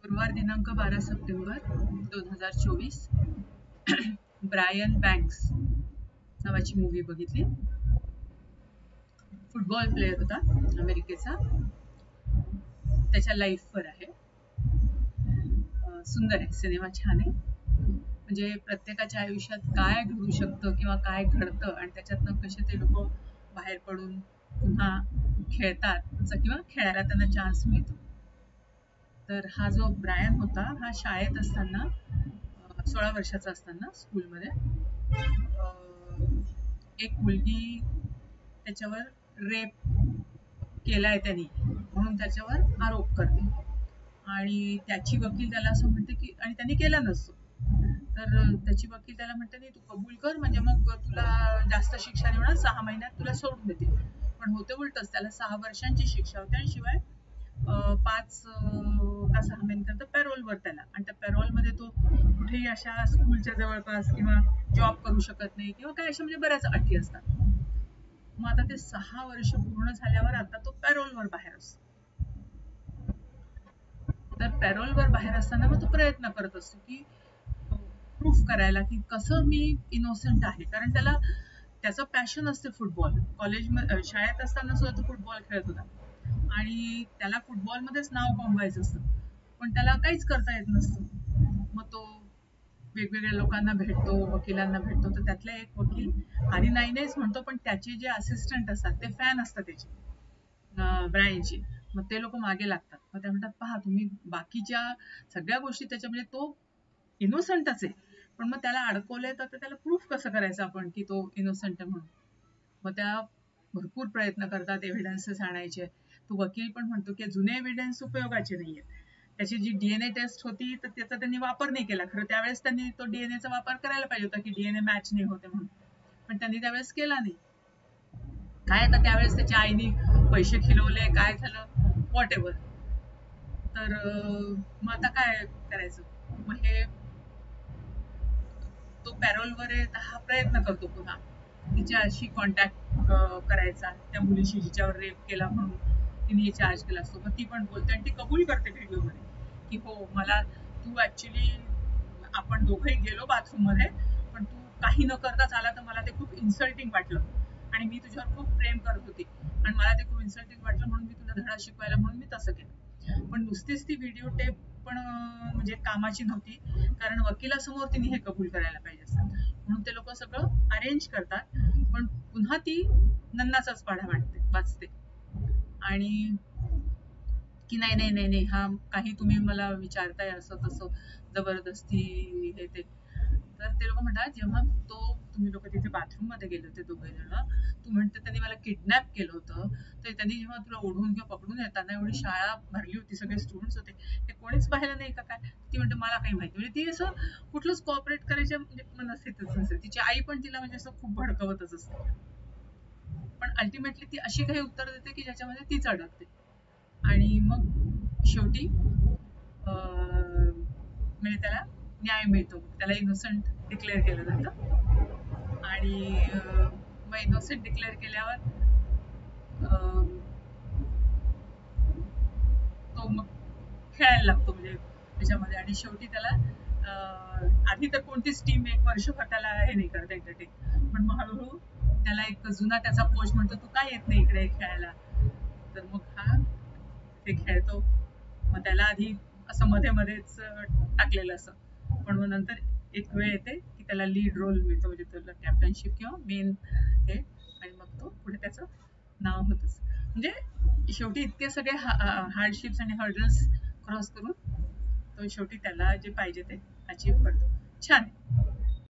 गुरुवार दिनांक 12 September 2024 Brian banks नावाची मूवी बघितली. फुटबॉल प्लेयर होता अमेरिकेचा. त्याच्या लाईफवर आहे. सुंदर आहे सिनेमा, छान आहे. म्हणजे प्रत्येकाच्या आयुष्यात काय घडू शकतं किंवा काय घडतं आणि त्याच्यातनं कसे ते लोक बाहेर पडून पुन्हा खेळतात किंवा खेळायला त्यांना चान्स मिळतो. तर हा जो ब्रायन होता हा शाळेत असताना 16 वर्षाचा असताना स्कूलमध्ये एक मुलगी त्याच्यावर रेप केलाय त्यांनी म्हणून त्याच्यावर आरोप करते आणि त्याची वकील त्याला असं म्हणते की आणि त्यांनी केला नसतो तर त्याची वकील त्याला म्हणते नाही तू कबूल कर म्हणजे मग तुला जास्त शिक्षा नाही होणार, 6 महिन्यात तुला सोडून देतील. पण होते उलटच, त्याला 6 वर्षांची शिक्षा होते आणि शिवाय 5 का 6 महिन्यांकरता पॅरोलवर त्याला, आणि त्या पॅरोलमध्ये तो कुठेही अशा स्कूलच्या जवळपास किंवा जॉब करू शकत नाही किंवा काय अशा म्हणजे बऱ्याच अटी असतात. मग आता ते 6 वर्ष पूर्ण झाल्यावर आता तो पॅरोलवर बाहेर असतो. तर पॅरोलवर बाहेर असताना मग तो प्रयत्न करत असतो की प्रूफ करायला की कसं मी इनोसेंट आहे, कारण त्याला त्याचं पॅशन असते फुटबॉल. कॉलेजमध्ये शाळेत असताना सुद्धा तो फुटबॉल खेळत होता आणि त्याला फुटबॉलमध्येच नाव कमवायचं असतं, पण त्याला काहीच करता येत नसतं. मग तो वेगवेगळ्या लोकांना भेटतो, वकिलांना भेटतो. तर त्यातला एक वकील आधी नाही नाहीच म्हणतो, पण त्याचे जे असिस्टंट असतात ते फॅन असतात त्याचे ब्रायनची. मग ते लोक मागे लागतात. मग ते म्हणतात पहा तुम्ही बाकीच्या सगळ्या गोष्टी त्याच्या म्हणजे तो इनोसंटच आहे, पण मग त्याला अडकवलंय तर त्याला प्रूफ कसं करायचं आपण की तो इनोसंट आहे म्हणून. मग त्या भरपूर प्रयत्न करतात एव्हिडन्सेस आणायचे. तो वकील पण म्हणतो की जुने एव्हिडन्स उपयोगाचे नाहीये. त्याची जी डीएनए टेस्ट होती तर त्याचा त्यांनी वापर नाही केला. खरं त्यावेळेस त्यांनी तो डीएनएचा वापर करायला पाहिजे होता की डीएनए मॅच नाही होते म्हणून, पण त्यांनी त्यावेळेस केला नाही. काय आता त्यावेळेस त्याच्या आईनी पैसे खिलवले, काय झालं व्हॉट एव्हर. तर मग आता काय करायचं. मग हे तो पॅरोलवर आहे तर हा प्रयत्न करतो पुन्हा तिच्याशी कॉन्टॅक्ट करायचा, त्या मुलीशी जिच्यावर रेप केला म्हणून तिने चार्ज केला असतो. मग ती पण बोलते आणि ती कबूल करते व्हिडिओमध्ये की हो मला तू ऍक्च्युली आपण दोघंही गेलो बाथरूम मध्ये पण तू काही न करताच आला तर मला ते खूप इन्सल्टिंग वाटलं आणि मी तुझ्यावर खूप प्रेम करत होती आणि मला ते खूप इन्सल्टिंग वाटलं म्हणून मी तुला धडा शिकवायला म्हणून मी तसं केलं. पण नुसतीच ती व्हिडिओ टेप पण म्हणजे कामाची नव्हती, कारण वकिलासमोर तिने हे कबूल करायला पाहिजे असतात. म्हणून ते लोक सगळं अरेंज करतात, पण पुन्हा ती नन्नाचाच पाढा वाचते आणि की नाही नाही नाही नाही हा काही तुम्ही मला विचारताय असं तसं जबरदस्ती हे ते. तर ते लोक म्हणतात जेव्हा तुम्ही लोक तिथे बाथरूम मध्ये गेले होते दोघे जण, तू म्हणते त्यांनी मला किडनॅप केलं होतं, तर त्यांनी जेव्हा तुला ओढून किंवा पकडून येताना एवढी शाळा भरली होती, सगळे स्टुडंट्स होते, हे कोणीच पाहिलं नाही का काय. ती म्हणते मला काही माहिती. म्हणजे ती असं कुठलंच कॉपरेट करायच्या म्हणजे मनस्थितीच नसेल. तिची आई पण तिला म्हणजे असं खूप भडकवतच असते, पण अल्टिमेटली ती अशी काही उत्तर देते की ज्याच्यामध्ये तीच अडकते आणि मग शेवटी म्हणजे त्याला न्याय मिळतो. त्याला इनोसंट डिक्लेअर केलं जातं आणि मग इनोसंट डिक्लेअर केल्यावर तो मग खेळायला लागतो म्हणजे त्याच्यामध्ये. आणि शेवटी त्याला आधी तर कोणतीच टीम एक वर्षभर त्याला हे नाही करत एंटरटेन, पण मग हळूहळू त्याला एक जुना त्याचा कोच म्हणतो तू काय येत नाही इकडे खेळायला. तर मग हा ते खेळतो. मग त्याला आधी असं मध्ये मध्येच टाकलेलं असं, पण मग नंतर एक वेळ येते की त्याला लीड रोल मिळतो, म्हणजे त्याला कॅप्टनशिप किंवा मेन हे, आणि मग तो पुढे त्याचं नाव होतच. म्हणजे शेवटी इतके सगळे हार्डशिप्स आणि हर्डल्स क्रॉस करून तो शेवटी त्याला जे पाहिजे ते अचीव्ह करतो. छान आहे.